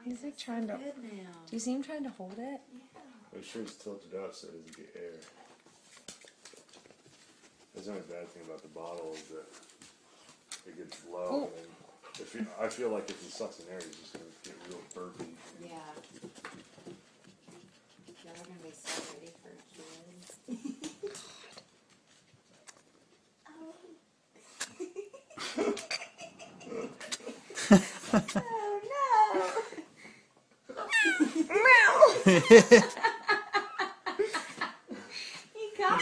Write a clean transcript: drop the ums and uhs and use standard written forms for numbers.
He's like trying to. Good now. Do you see him trying to hold it? Yeah. I'm sure it's tilted up so it doesn't get air. That's the only bad thing about the bottle is that it gets low. And then I feel like if he sucks in air, he's just going to get real burpy. Yeah. Y'all are going to be so ready for kids. Oh no! Meow!